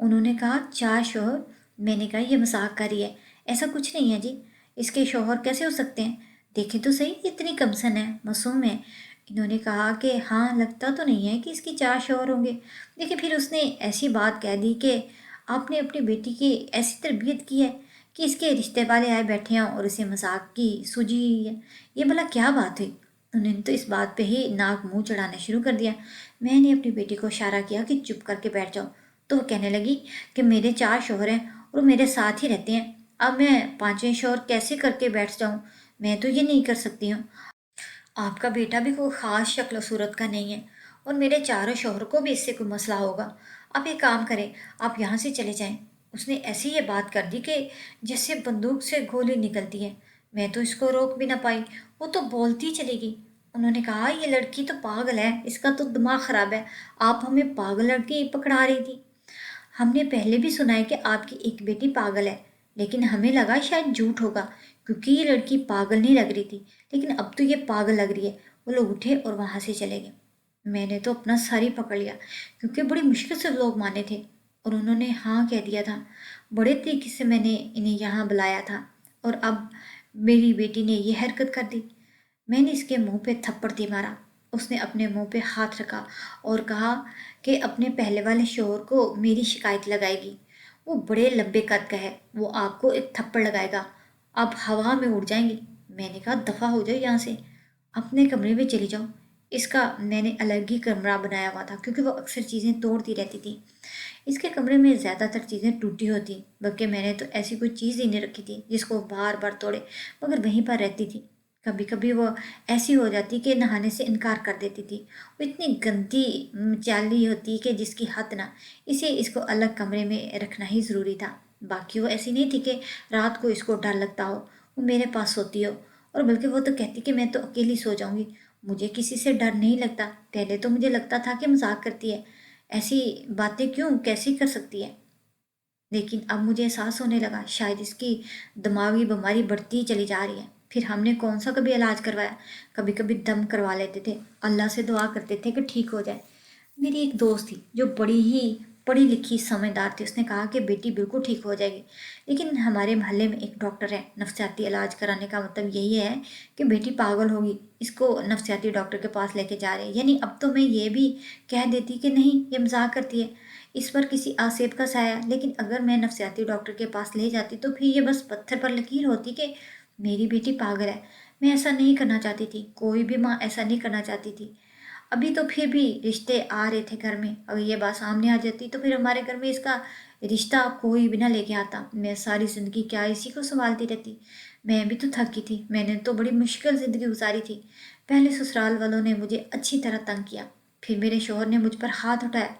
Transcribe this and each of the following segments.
انہوں نے کہا 4 شوہر؟ میں نے کہا یہ مذاق کر رہی ہے، ایسا کچھ نہیں ہے جی، اس کے شوہر کیسے ہو سکتے ہیں؟ دیکھیں تو صحیح، اتنی کمسن ہے، معصوم ہے۔ انہوں نے کہا کہ ہاں، لگتا تو نہیں ہے کہ اس کی 4 شوہر ہوں گے۔ دیکھیں پھر اس نے ایسی بات کہہ دی کہ آپ نے اپنی بیٹی کی ایسی تربیت کی ہے کہ اس کے رشتے والے آئے بیٹھے ہیں اور اسے مذاق کی سوجی ہوئی ہے، یہ بھلا کیا بات ہوئی؟ انہوں نے تو اس بات پہ ہی ناک منہ چڑھانا شروع کر دیا۔ میں نے اپنی بیٹی کو اشارہ کیا کہ چپ کر کے بیٹھ جاؤ، تو وہ کہنے لگی کہ میرے 4 شوہر ہیں اور میرے ساتھ ہی رہتے ہیں، اب میں 5ویں شوہر کیسے کر کے بیٹھ جاؤں؟ میں تو یہ نہیں کر سکتی ہوں۔ آپ کا بیٹا بھی کوئی خاص شکل و صورت کا نہیں ہے اور میرے 4 شوہر کو بھی اس سے کوئی مسئلہ ہوگا۔ آپ ایک کام کریں، آپ یہاں سے چلے جائیں۔ اس نے ایسی یہ بات کر دی کہ جیسے بندوق سے گولی نکلتی ہے۔ میں تو اس کو روک بھی نہ پائی، وہ تو بولتی چلی گئی۔ انہوں نے کہا یہ لڑکی تو پاگل ہے، اس کا تو دماغ خراب ہے، آپ ہمیں پاگل لڑکی پکڑا رہی تھی۔ ہم نے پہلے بھی سنا ہے کہ آپ کی ایک بیٹی پاگل ہے، لیکن ہمیں لگا شاید جھوٹ ہوگا کیونکہ یہ لڑکی پاگل نہیں لگ رہی تھی، لیکن اب تو یہ پاگل لگ رہی ہے۔ وہ لوگ اٹھے اور وہاں سے چلے گئے۔ میں نے تو اپنا سر ہی پکڑ لیا کیونکہ بڑی مشکل سے لوگ مانے تھے اور انہوں نے ہاں کہہ دیا تھا۔ بڑے طریقے سے میں نے انہیں یہاں بلایا تھا اور اب میری بیٹی نے یہ حرکت کر دی۔ میں نے اس کے منہ پہ تھپڑ دی مارا۔ اس نے اپنے منہ پہ ہاتھ رکھا اور کہا کہ اپنے پہلے والے شوہر کو میری شکایت لگائے گی، وہ بڑے لمبے قد کا ہے، وہ آپ کو ایک تھپڑ لگائے گا، آپ ہوا میں اڑ جائیں گی۔ میں نے کہا دفع ہو جاؤ یہاں سے، اپنے کمرے میں چلی جاؤ۔ اس کا میں نے الگ ہی کمرہ بنایا ہوا تھا کیونکہ وہ اکثر چیزیں توڑتی رہتی تھی۔ اس کے کمرے میں زیادہ تر چیزیں ٹوٹی ہوتی، بلکہ میں نے تو ایسی کوئی چیز ہی نہیں رکھی تھی جس کو بار بار توڑے، مگر وہیں پر رہتی تھی۔ کبھی کبھی وہ ایسی ہو جاتی کہ نہانے سے انکار کر دیتی تھی، وہ اتنی گندی چالی ہوتی کہ جس کی حد نہ، اسے اس کو الگ کمرے میں رکھنا ہی ضروری تھا۔ باقی وہ ایسی نہیں تھی کہ رات کو اس کو ڈر لگتا ہو، وہ میرے پاس سوتی ہو، اور بلکہ وہ تو کہتی کہ میں تو اکیلی سو جاؤں گی، مجھے کسی سے ڈر نہیں لگتا۔ پہلے تو مجھے لگتا تھا کہ مذاق کرتی ہے، ایسی باتیں کیوں کیسی کر سکتی ہے، لیکن اب مجھے احساس ہونے لگا شاید اس کی دماغی بیماری بڑھتی ہی چلی جا رہی ہے۔ پھر ہم نے کون سا کبھی علاج کروایا، کبھی کبھی دم کروا لیتے تھے، اللہ سے دعا کرتے تھے کہ ٹھیک ہو جائے۔ میری ایک دوست تھی جو بڑی ہی پڑھی لکھی سمجھدار تھی، اس نے کہا کہ بیٹی بالکل ٹھیک ہو جائے گی، لیکن ہمارے محلے میں ایک ڈاکٹر ہے، نفسیاتی علاج کرانے کا مطلب یہی ہے کہ بیٹی پاگل ہوگی، اس کو نفسیاتی ڈاکٹر کے پاس لے کے جا رہے ہیں۔ یعنی اب تو میں یہ بھی کہہ دیتی کہ نہیں، یہ مذاق کرتی ہے، اس پر کسی آصیب کا سایہ ہے، لیکن اگر میں نفسیاتی ڈاکٹر کے پاس لے جاتی تو پھر یہ بس پتھر پر لکیر ہوتی کہ میری بیٹی پاگل ہے۔ میں ایسا نہیں کرنا چاہتی تھی، کوئی بھی ماں ایسا نہیں کرنا چاہتی تھی۔ ابھی تو پھر بھی رشتے آ رہے تھے گھر میں، اگر یہ بات سامنے آ جاتی تو پھر ہمارے گھر میں اس کا رشتہ کوئی بھی نہ لے کے آتا، میں ساری زندگی کیا اسی کو سنبھالتی رہتی۔ میں بھی تو تھکی تھی، میں نے تو بڑی مشکل زندگی گزاری تھی۔ پہلے سسرال والوں نے مجھے اچھی طرح تنگ کیا، پھر میرے شوہر نے مجھ پر ہاتھ اٹھایا،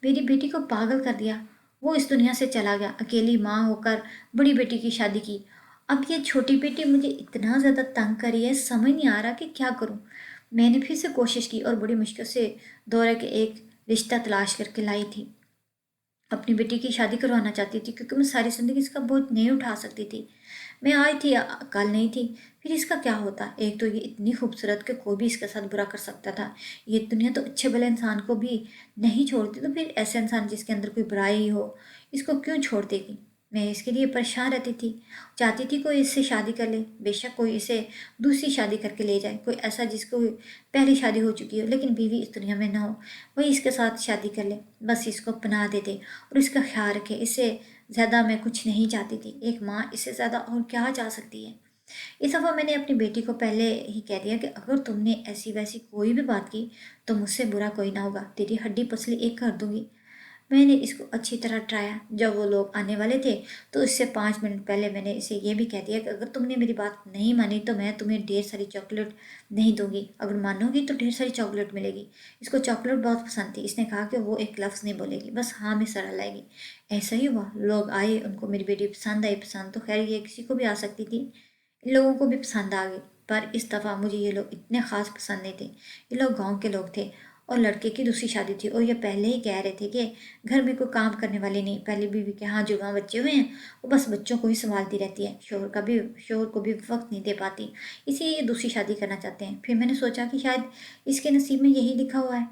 میری بیٹی کو پاگل کر دیا، وہ اس دنیا سے چلا گیا، اکیلی ماں ہو کر بڑی بیٹی کی شادی کی۔ اب یہ چھوٹی بیٹی مجھے اتنا زیادہ تنگ کری ہے، سمجھ نہیں آ رہا کہ کیا کروں۔ میں نے پھر سے کوشش کی اور بڑی مشکل سے دورہ کے ایک رشتہ تلاش کر کے لائی تھی۔ اپنی بیٹی کی شادی کروانا چاہتی تھی کیونکہ میں ساری زندگی اس کا بوجھ نہیں اٹھا سکتی تھی۔ میں آئی تھی، کل نہیں تھی، پھر اس کا کیا ہوتا؟ ایک تو یہ اتنی خوبصورت کہ کوئی بھی اس کے ساتھ برا کر سکتا تھا، یہ دنیا تو اچھے بھلے انسان کو بھی نہیں چھوڑتی، تو پھر ایسے انسان جس کے اندر کوئی برائی ہو اس کو کیوں چھوڑ دے گی؟ میں اس کے لیے پریشان رہتی تھی، چاہتی تھی کوئی اس سے شادی کر لے، بے شک کوئی اسے دوسری شادی کر کے لے جائے، کوئی ایسا جس کو پہلی شادی ہو چکی ہو لیکن بیوی اس دنیا میں نہ ہو، وہی اس کے ساتھ شادی کر لے، بس اس کو پناہ دے دے اور اس کا خیال رکھے، اس سے زیادہ میں کچھ نہیں چاہتی تھی۔ ایک ماں اس سے زیادہ اور کیا چاہ سکتی ہے؟ اس دفعہ میں نے اپنی بیٹی کو پہلے ہی کہہ دیا کہ اگر تم نے ایسی ویسی کوئی بھی بات کی تو مجھ سے برا کوئی نہ ہوگا، تیری ہڈی پسلی ایک کر دوں گی۔ میں نے اس کو اچھی طرح ڈرایا۔ جب وہ لوگ آنے والے تھے تو اس سے 5 منٹ پہلے میں نے اسے یہ بھی کہہ دیا کہ اگر تم نے میری بات نہیں مانی تو میں تمہیں ڈھیر ساری چاکلیٹ نہیں دوں گی، اگر مانو گی تو ڈھیر ساری چاکلیٹ ملے گی۔ اس کو چاکلیٹ بہت پسند تھی، اس نے کہا کہ وہ ایک لفظ نہیں بولے گی، بس ہاں میں سر ہلائے گی۔ ایسا ہی ہوا، لوگ آئے، ان کو میری بیٹی پسند آئی، پسند تو خیر یہ کسی کو بھی آ سکتی تھی، ان لوگوں کو بھی پسند آ گئی، پر اس دفعہ مجھے یہ لوگ اتنے خاص پسند نہیں تھے۔ یہ لوگ گاؤں کے لوگ تھے اور لڑکے کی دوسری شادی تھی، اور یہ پہلے ہی کہہ رہے تھے کہ گھر میں کوئی کام کرنے والی نہیں، پہلی بیوی کے ہاں جوان بچے ہوئے ہیں، وہ بس بچوں کو ہی سنبھالتی رہتی ہے، شوہر کو بھی وقت نہیں دے پاتی، اسی لیے یہ دوسری شادی کرنا چاہتے ہیں۔ پھر میں نے سوچا کہ شاید اس کے نصیب میں یہی لکھا ہوا ہے،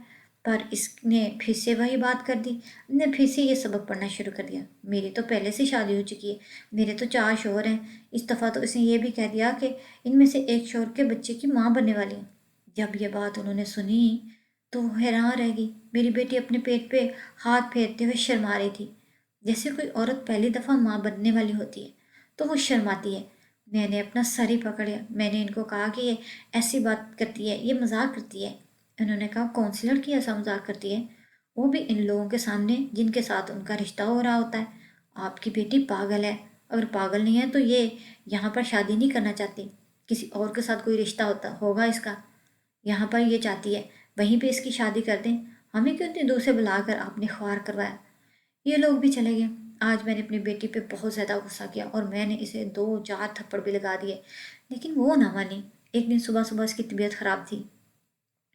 پر اس نے پھر سے وہی بات کر دی، نے پھر سے یہ سبق پڑھنا شروع کر دیا۔ میری تو پہلے سے شادی ہو چکی ہے، میرے تو 4 شوہر ہیں۔ اس دفعہ تو اس نے یہ بھی کہہ دیا کہ ان میں سے ایک شوہر کے بچے کی ماں بننے والی ہے۔ جب یہ بات انہوں نے سنی تو وہ حیران رہ گئی۔ میری بیٹی اپنے پیٹ پہ ہاتھ پھیرتے ہوئے شرما رہی تھی، جیسے کوئی عورت پہلی دفعہ ماں بننے والی ہوتی ہے تو وہ شرماتی ہے۔ میں نے اپنا سر ہی پکڑ لیا۔ میں نے ان کو کہا کہ یہ ایسی بات کرتی ہے، یہ مذاق کرتی ہے۔ انہوں نے کہا کون سی لڑکی ایسا مذاق کرتی ہے؟ وہ بھی ان لوگوں کے سامنے جن کے ساتھ ان کا رشتہ ہو رہا ہوتا ہے۔ آپ کی بیٹی پاگل ہے، اگر پاگل نہیں ہے تو یہ یہاں پر شادی نہیں کرنا چاہتی، کسی اور کے ساتھ کوئی رشتہ ہوگا اس کا، یہاں پر یہ چاہتی ہے وہیں پہ اس کی شادی کر دیں۔ ہمیں کیوں اتنی دور سے بلا کر آپ نے خوار کروایا؟ یہ لوگ بھی چلے گئے۔ آج میں نے اپنی بیٹی پہ بہت زیادہ غصہ کیا اور میں نے اسے 2 4 تھپڑ بھی لگا دیے، لیکن وہ نہ مانی۔ ایک دن صبح صبح اس کی طبیعت خراب تھی۔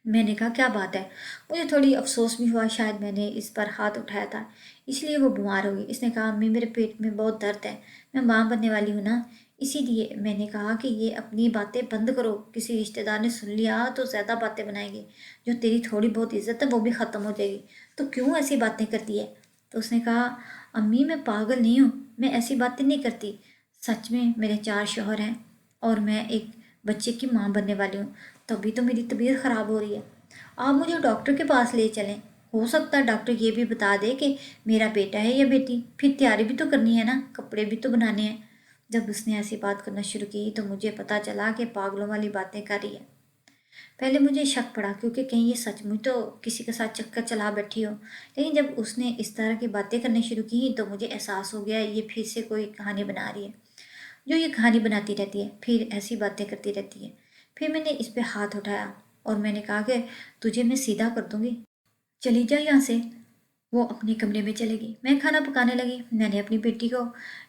میں نے کہا کیا بات ہے؟ مجھے تھوڑی افسوس بھی ہوا، شاید میں نے اس پر ہاتھ اٹھایا تھا اس لیے وہ بیمار ہوگی۔ اس نے کہا امی میرے پیٹ میں بہت درد ہے، میں ماں بننے والی ہوں نا، اسی لیے۔ میں نے کہا کہ یہ اپنی باتیں بند کرو، کسی رشتہ دار نے سن لیا تو زیادہ باتیں بنائیں گے، جو تیری تھوڑی بہت عزت ہے وہ بھی ختم ہو جائے گی، تو کیوں ایسی باتیں کرتی ہے؟ تو اس نے کہا امی میں پاگل نہیں ہوں، میں ایسی باتیں نہیں کرتی، سچ میں میرے 4 شوہر ہیں اور میں ایک بچے کی ماں بننے والی ہوں، تبھی تو میری طبیعت خراب ہو رہی ہے۔ آپ مجھے ڈاکٹر کے پاس لے چلیں، ہو سکتا ہے ڈاکٹر یہ بھی بتا دے کہ میرا بیٹا ہے یا بیٹی، پھر تیاری بھی تو کرنی ہے نا، کپڑے بھی تو بنانے ہیں۔ جب اس نے ایسی بات کرنا شروع کی تو مجھے پتا چلا کہ پاگلوں والی باتیں کر رہی ہے۔ پہلے مجھے شک پڑا کیونکہ کہیں یہ سچ مچ تو کسی کے ساتھ چکر چلا بیٹھی ہو، لیکن جب اس نے اس طرح کی باتیں کرنے شروع کی تو مجھے احساس ہو گیا یہ پھر سے کوئی کہانی بنا رہی ہے، جو یہ کہانی بناتی رہتی ہے، پھر ایسی باتیں کرتی رہتی ہے۔ پھر میں نے اس پہ ہاتھ اٹھایا اور میں نے کہا کہ تجھے میں سیدھا کر دوں گی، چلی جا یہاں سے۔ وہ اپنے کمرے میں چلے گئی، میں کھانا پکانے لگی۔ میں نے اپنی بیٹی کو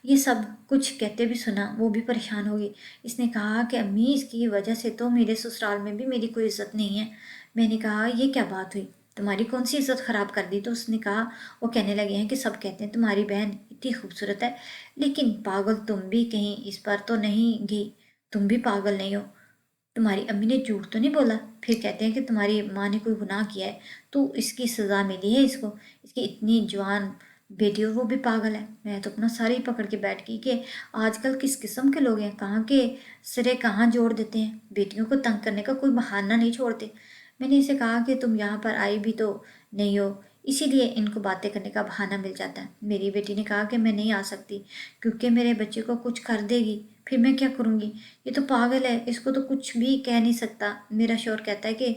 یہ سب کچھ کہتے بھی سنا، وہ بھی پریشان ہو گئی۔ اس نے کہا کہ امی اس کی وجہ سے تو میرے سسرال میں بھی میری کوئی عزت نہیں ہے۔ میں نے کہا یہ کیا بات ہوئی، تمہاری کون سی عزت خراب کر دی؟ تو اس نے کہا وہ کہنے لگے ہیں کہ سب کہتے ہیں تمہاری بہن اتنی خوبصورت ہے، لیکن پاگل تم بھی کہیں اس پر تو نہیں گئی، تم بھی پاگل نہیں ہو، تمہاری امی نے جھوٹ تو نہیں بولا؟ پھر کہتے ہیں کہ تمہاری ماں نے کوئی گناہ کیا ہے تو اس کی سزا ملی ہے اس کو، اس کی اتنی جوان بیٹی ہو وہ بھی پاگل ہے۔ میں تو اپنا سر ہی پکڑ کے بیٹھ گئی کہ آج کل کس قسم کے لوگ ہیں، کہاں کے سرے کہاں جوڑ دیتے ہیں، بیٹیوں کو تنگ کرنے کا کوئی بہانہ نہیں چھوڑتے۔ میں نے اسے کہا کہ تم یہاں پر آئی بھی تو نہیں ہو، اسی لیے ان کو باتیں کرنے کا بہانہ مل جاتا ہے۔ میری بیٹی نے کہا کہ میں نہیں آ سکتی کیونکہ میرے بچے کو کچھ کر دے گی، پھر میں کیا کروں گی، یہ تو پاگل ہے، اس کو تو کچھ بھی کہہ نہیں سکتا۔ میرا شوہر کہتا ہے کہ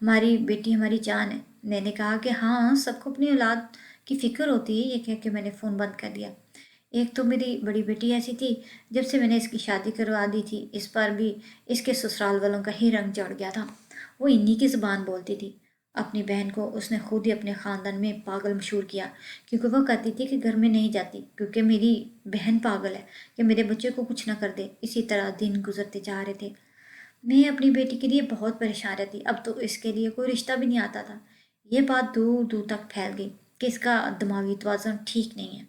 ہماری بیٹی ہماری جان ہے۔ میں نے کہا کہ ہاں سب کو اپنی اولاد کی فکر ہوتی ہے، یہ کہہ کے میں نے فون بند کر دیا۔ ایک تو میری بڑی بیٹی ایسی تھی، جب سے میں نے اس کی شادی کروا دی تھی اس پر بھی اس کے سسرال والوں کا ہی رنگ چڑھ گیا تھا، وہ انہی کی زبان بولتی تھی۔ اپنی بہن کو اس نے خود ہی اپنے خاندان میں پاگل مشہور کیا، کیونکہ وہ کہتی تھی کہ گھر میں نہیں جاتی کیونکہ میری بہن پاگل ہے کہ میرے بچے کو کچھ نہ کر دے۔ اسی طرح دن گزرتے جا رہے تھے، میں اپنی بیٹی کے لیے بہت پریشان رہتی، اب تو اس کے لیے کوئی رشتہ بھی نہیں آتا تھا۔ یہ بات دور دور تک پھیل گئی کہ اس کا دماغی توازن ٹھیک نہیں ہے۔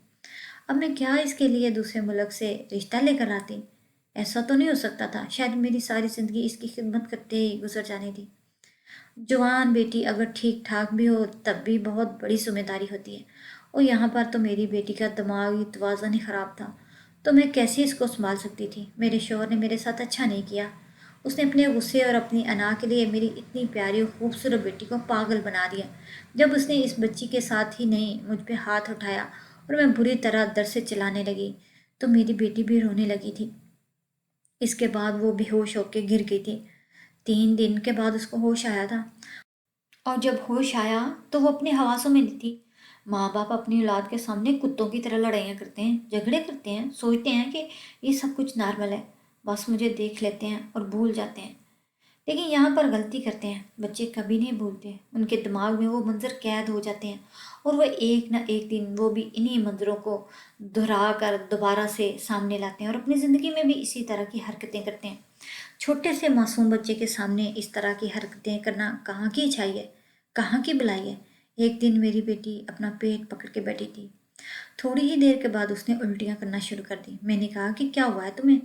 اب میں کیا اس کے لیے دوسرے ملک سے رشتہ لے کر آتی؟ ایسا تو نہیں ہو سکتا تھا، شاید میری ساری زندگی اس کی خدمت کرتے ہی گزر جانے تھی۔ جوان بیٹی اگر ٹھیک ٹھاک بھی ہو تب بھی بہت بڑی ذمہ داری ہوتی ہے، اور یہاں پر تو میری بیٹی کا دماغی توازن ہی خراب تھا، تو میں کیسے اس کو سنبھال سکتی تھی؟ میرے شوہر نے میرے ساتھ اچھا نہیں کیا، اس نے اپنے غصے اور اپنی انا کے لیے میری اتنی پیاری اور خوبصورت بیٹی کو پاگل بنا دیا۔ جب اس نے اس بچی کے ساتھ ہی نہیں مجھ پہ ہاتھ اٹھایا اور میں بری طرح در سے چلانے لگی تو میری بیٹی بھی رونے لگی تھی۔ اس کے بعد وہ بے ہوش ہو کے گر گئی تھی۔ 3 دن کے بعد اس کو ہوش آیا تھا، اور جب ہوش آیا تو وہ اپنے حواسوں میں نہیں تھی۔ ماں باپ اپنی اولاد کے سامنے کتوں کی طرح لڑائیاں کرتے ہیں، جھگڑے کرتے ہیں، سوچتے ہیں کہ یہ سب کچھ نارمل ہے، بس مجھے دیکھ لیتے ہیں اور بھول جاتے ہیں، لیکن یہاں پر غلطی کرتے ہیں۔ بچے کبھی نہیں بھولتے، ان کے دماغ میں وہ منظر قید ہو جاتے ہیں اور وہ ایک نہ ایک دن وہ بھی انہی منظروں کو دہرا کر دوبارہ سے سامنے لاتے ہیں اور اپنی زندگی میں بھی اسی طرح کی حرکتیں کرتے ہیں۔ چھوٹے سے معصوم بچے کے سامنے اس طرح کی حرکتیں کرنا کہاں کی اچھائی ہے، کہاں کی بلائی ہے؟ ایک دن میری بیٹی اپنا پیٹ پکڑ کے بیٹھی تھی، تھوڑی ہی دیر کے بعد اس نے الٹیاں کرنا شروع کر دی۔ میں نے کہا کہ کیا ہوا ہے تمہیں؟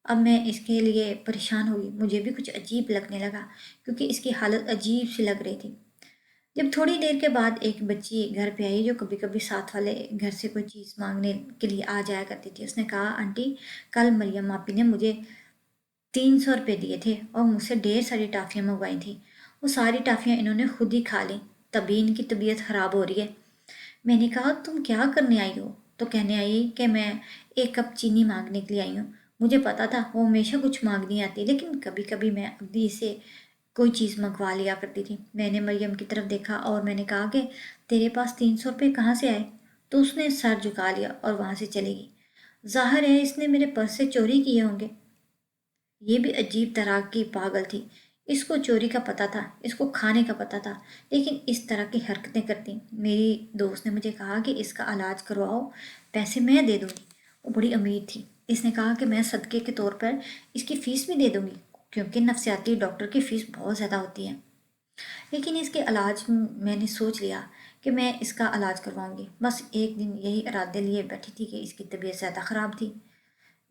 اب میں اس کے لیے پریشان ہوئی، مجھے بھی کچھ عجیب لگنے لگا کیونکہ اس کی حالت عجیب سی لگ رہی تھی۔ جب تھوڑی دیر کے بعد ایک بچی گھر پہ آئی جو کبھی کبھی ساتھ والے گھر سے کوئی چیز مانگنے کے لیے آ جایا کرتی تھی، اس نے کہا آنٹی کل مریم آپی نے مجھے 300 روپے دیے تھے اور مجھ سے ڈھیر ساری ٹافیاں منگوائی تھیں، وہ ساری ٹافیاں انہوں نے خود ہی کھا لیں، تبھی ان کی طبیعت خراب ہو رہی ہے۔ میں نے کہا تم کیا کرنے آئی ہو؟ تو کہنے آئی کہ میں 1 کپ چینی مانگنے کے لیے آئی ہوں۔ مجھے پتا تھا وہ ہمیشہ کچھ مانگنی آتی، لیکن کبھی کبھی میں ابھی سے کوئی چیز منگوا لیا کرتی تھی۔ میں نے مریم کی طرف دیکھا اور میں نے کہا کہ تیرے پاس 300 روپے کہاں سے آئے؟ تو اس نے سر جھکا لیا اور وہاں سے چلی گئی۔ ظاہر ہے اس نے میرے پرس سے چوری کیے ہوں گے۔ یہ بھی عجیب طرح کی پاگل تھی، اس کو چوری کا پتہ تھا، اس کو کھانے کا پتہ تھا، لیکن اس طرح کی حرکتیں کرتی۔ میری دوست نے مجھے کہا کہ اس کا علاج کرواؤ، پیسے میں دے دوں گی۔ وہ بڑی امیر تھی، اس نے کہا کہ میں صدقے کے طور پر اس کی فیس بھی دے دوں گی، کیونکہ نفسیاتی ڈاکٹر کی فیس بہت زیادہ ہوتی ہے۔ لیکن اس کے علاج میں نے سوچ لیا کہ میں اس کا علاج کرواؤں گی۔ بس ایک دن یہی ارادے لیے بیٹھی تھی کہ اس کی طبیعت زیادہ خراب تھی۔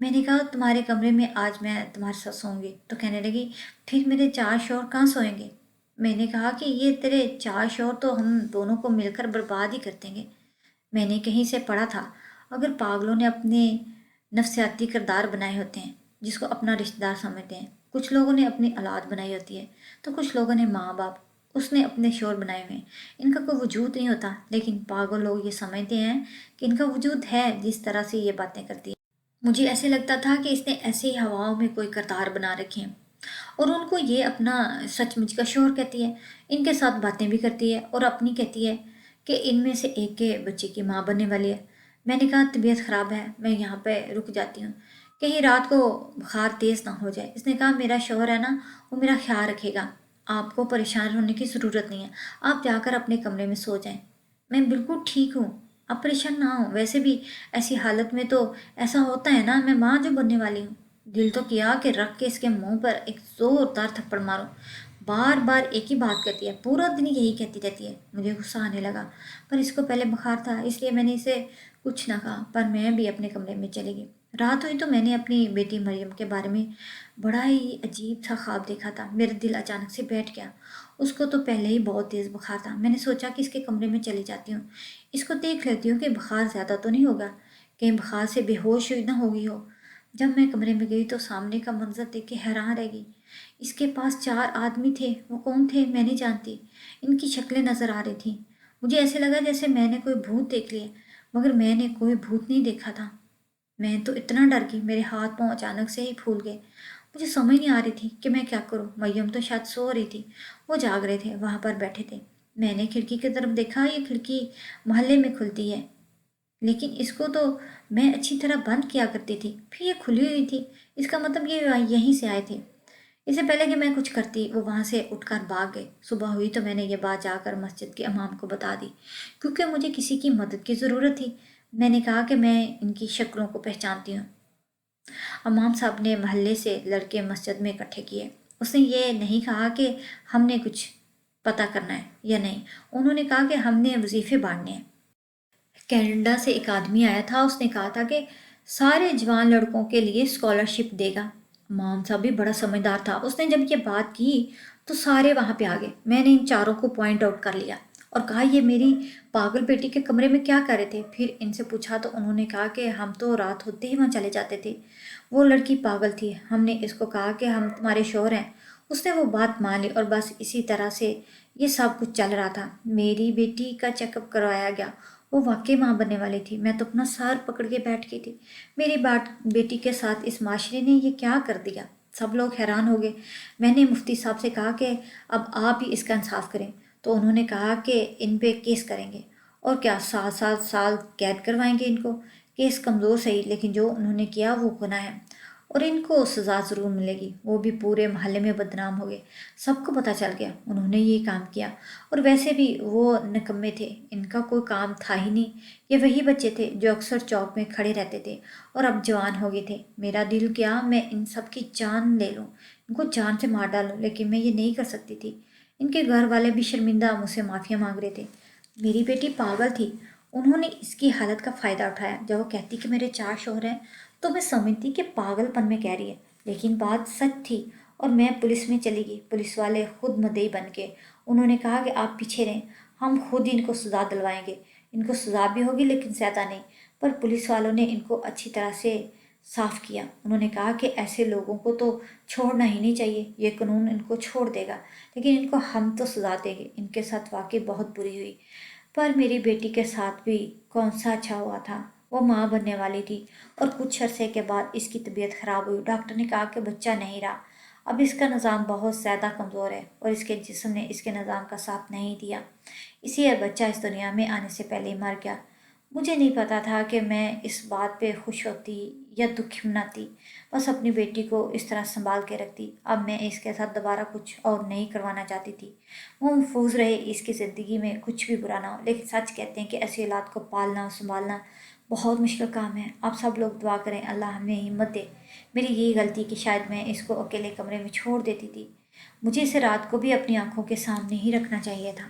میں نے کہا تمہارے کمرے میں آج میں تمہارے ساتھ سوؤں گی، تو کہنے لگی پھر میرے 4 شوہر کہاں سوئیں گے؟ میں نے کہا کہ یہ تیرے 4 شوہر تو ہم دونوں کو مل کر برباد ہی کر دیں گے۔ میں نے کہیں سے پڑھا تھا اگر پاگلوں نے اپنے نفسیاتی کردار بنائے ہوتے ہیں جس کو اپنا رشتہ دار سمجھتے ہیں، کچھ لوگوں نے اپنی اولاد بنائی ہوتی ہے تو کچھ لوگوں نے ماں باپ، اس نے اپنے شوہر بنائے ہوئے ہیں، ان کا کوئی وجود نہیں ہوتا، لیکن پاگل لوگ یہ سمجھتے ہیں کہ ان کا وجود ہے جس طرح سے یہ باتیں کرتی ہے۔ مجھے ایسے لگتا تھا کہ اس نے ایسے ہی ہواؤں میں کوئی کردار بنا رکھے ہیں اور ان کو یہ اپنا سچ مچ کا شوہر کہتی ہے، ان کے ساتھ باتیں بھی کرتی ہے اور اپنی کہتی ہے کہ ان میں سے ایک کے بچے کی ماں بننے والی ہے۔ میں نے کہا طبیعت خراب ہے، میں یہاں پہ رک جاتی ہوں، کہیں رات کو بخار تیز نہ ہو جائے۔ اس نے کہا میرا شوہر ہے نا، وہ میرا خیال رکھے گا، آپ کو پریشان ہونے کی ضرورت نہیں ہے، آپ جا کر اپنے کمرے میں سو جائیں، میں بالکل ٹھیک ہوں، آپ پریشان نہ ہوں۔ ویسے بھی ایسی حالت میں تو ایسا ہوتا ہے نا، میں ماں جو بننے والی ہوں۔ دل تو کیا کہ رکھ کے اس کے منہ پر ایک زوردار تھپڑ مارو، بار بار ایک ہی بات کرتی ہے، پورا دن یہی کہتی رہتی ہے۔ مجھے غصہ آنے لگا، پر اس کو پہلے بخار تھا اس لیے میں نے اسے کچھ نہ کہا، پر میں بھی اپنے کمرے میں چلی گئی۔ رات ہوئی تو میں نے اپنی بیٹی مریم کے بارے میں بڑا ہی عجیب سا خواب دیکھا تھا۔ میرا دل اچانک سے بیٹھ گیا، اس کو تو پہلے ہی بہت تیز بخار تھا۔ میں نے سوچا کہ اس کے کمرے میں چلی جاتی ہوں، اس کو دیکھ لیتی ہوں کہ بخار زیادہ تو نہیں ہوگا، کہیں بخار سے بے ہوش ہوئی نہ ہو گئی ہو۔ جب میں کمرے میں گئی تو سامنے کا منظر دیکھ کے حیران رہ گئی۔ اس کے پاس 4 آدمی تھے، وہ کون تھے میں نہیں جانتی، ان کی شکلیں نظر آ رہی تھیں۔ مجھے ایسے لگا جیسے میں نے کوئی بھوت دیکھ لیا، مگر میں نے کوئی بھوت نہیں دیکھا تھا۔ میں تو اتنا ڈر گئی، میرے ہاتھ پاؤں اچانک سے ہی پھول گئے۔ مجھے سمجھ نہیں آ رہی تھی کہ میں کیا کروں۔ مریم تو شاید سو رہی تھی، وہ جاگ رہے تھے، وہاں پر بیٹھے تھے۔ میں نے کھڑکی کی طرف دیکھا، یہ کھڑکی محلے میں کھلتی ہے، لیکن اس کو تو میں اچھی طرح بند کیا کرتی تھی، پھر یہ کھلی ہوئی تھی، اس کا مطلب یہ یہیں سے آئے تھے۔ اس سے پہلے کہ میں کچھ کرتی وہ وہاں سے اٹھ کر بھاگ گئے۔ صبح ہوئی تو میں نے یہ بات جا کر مسجد کے امام کو بتا دی، کیونکہ مجھے کسی کی مدد کی ضرورت تھی۔ میں نے کہا کہ میں ان کی شکلوں کو پہچانتی ہوں۔ امام صاحب نے محلے سے لڑکے مسجد میں اکٹھے کیے۔ اس نے یہ نہیں کہا کہ ہم نے کچھ پتہ کرنا ہے یا نہیں، انہوں نے کہا کہ ہم نے وظیفے بانٹنے ہیں۔ کینیڈا سے ایک آدمی آیا تھا، اس نے کہا تھا کہ سارے جوان لڑکوں کے لیے اسکالرشپ دے گا۔ امام صاحب بھی بڑا سمجھدار تھا، اس نے جب یہ بات کی تو سارے وہاں پہ آ گئے۔ میں نے ان چاروں کو پوائنٹ آؤٹ کر لیا اور کہا یہ میری پاگل بیٹی کے کمرے میں کیا کر رہے تھے؟ پھر ان سے پوچھا تو انہوں نے کہا کہ ہم تو رات ہوتے ہی وہاں چلے جاتے تھے، وہ لڑکی پاگل تھی، ہم نے اس کو کہا کہ ہم تمہارے شوہر ہیں، اس نے وہ بات مان لی اور بس اسی طرح سے یہ سب کچھ چل رہا تھا۔ میری بیٹی کا چیک اپ کروایا گیا، وہ واقعی ماں بننے والی تھی۔ میں تو اپنا سر پکڑ کے بیٹھ گئی تھی، میری بیٹی کے ساتھ اس معاشرے نے یہ کیا کر دیا؟ سب لوگ حیران ہو گئے۔ میں نے مفتی صاحب سے کہا کہ اب آپ ہی اس کا انصاف کریں، تو انہوں نے کہا کہ ان پہ کیس کریں گے، اور کیا 7 سال قید کروائیں گے ان کو۔ کیس کمزور صحیح، لیکن جو انہوں نے کیا وہ گناہ ہے اور ان کو سزا ضرور ملے گی۔ وہ بھی پورے محلے میں بدنام ہو گئے، سب کو پتہ چل گیا انہوں نے یہ کام کیا، اور ویسے بھی وہ نکمے تھے، ان کا کوئی کام تھا ہی نہیں۔ یہ وہی بچے تھے جو اکثر چوک میں کھڑے رہتے تھے اور اب جوان ہو گئے تھے۔ میرا دل کیا میں ان سب کی جان لے لوں، ان کو جان سے مار ڈالوں، لیکن میں یہ نہیں کر سکتی تھی۔ ان کے گھر والے بھی شرمندہ مجھ سے معافیا مانگ رہے تھے۔ میری بیٹی پاگل تھی، انہوں نے اس کی حالت کا فائدہ اٹھایا۔ جب وہ کہتی کہ میرے 4 شوہر ہیں تو میں سمجھتی کہ پاگل پن میں کہہ رہی ہے، لیکن بات سچ تھی اور میں پولیس میں چلی گئی۔ پولیس والے خود مدعی بن کے انہوں نے کہا کہ آپ پیچھے رہیں، ہم خود ہی ان کو سزا دلوائیں گے، ان کو سزا بھی ہوگی لیکن زیادہ نہیں۔ پر پولیس والوں نے ان کو اچھی طرح سے صاف کیا۔ انہوں نے کہا کہ ایسے لوگوں کو تو چھوڑنا ہی نہیں چاہیے، یہ قانون ان کو چھوڑ دے گا، لیکن ان کو ہم تو سزا دیں گے۔ ان کے ساتھ واقعی بہت بری ہوئی، پر میری بیٹی کے ساتھ بھی کون سا اچھا ہوا تھا؟ وہ ماں بننے والی تھی اور کچھ عرصے کے بعد اس کی طبیعت خراب ہوئی۔ ڈاکٹر نے کہا کہ بچہ نہیں رہا، اب اس کا نظام بہت زیادہ کمزور ہے اور اس کے جسم نے اس کے نظام کا ساتھ نہیں دیا، اسی لیے بچہ اس دنیا میں آنے سے پہلے ہی مر گیا۔ مجھے نہیں پتا تھا کہ میں اس بات پہ خوش ہوتی یا دکھی مناتی، بس اپنی بیٹی کو اس طرح سنبھال کے رکھتی۔ اب میں اس کے ساتھ دوبارہ کچھ اور نہیں کروانا چاہتی تھی، وہ محفوظ رہے، اس کی زندگی میں کچھ بھی برا نہ ہو۔ لیکن سچ کہتے ہیں کہ ایسی اولاد کو پالنا اور سنبھالنا بہت مشکل کام ہے۔ آپ سب لوگ دعا کریں اللہ ہمیں ہمت دے۔ میری یہی غلطی کہ شاید میں اس کو اکیلے کمرے میں چھوڑ دیتی تھی، مجھے اسے رات کو بھی اپنی آنکھوں کے سامنے ہی رکھنا چاہیے تھا۔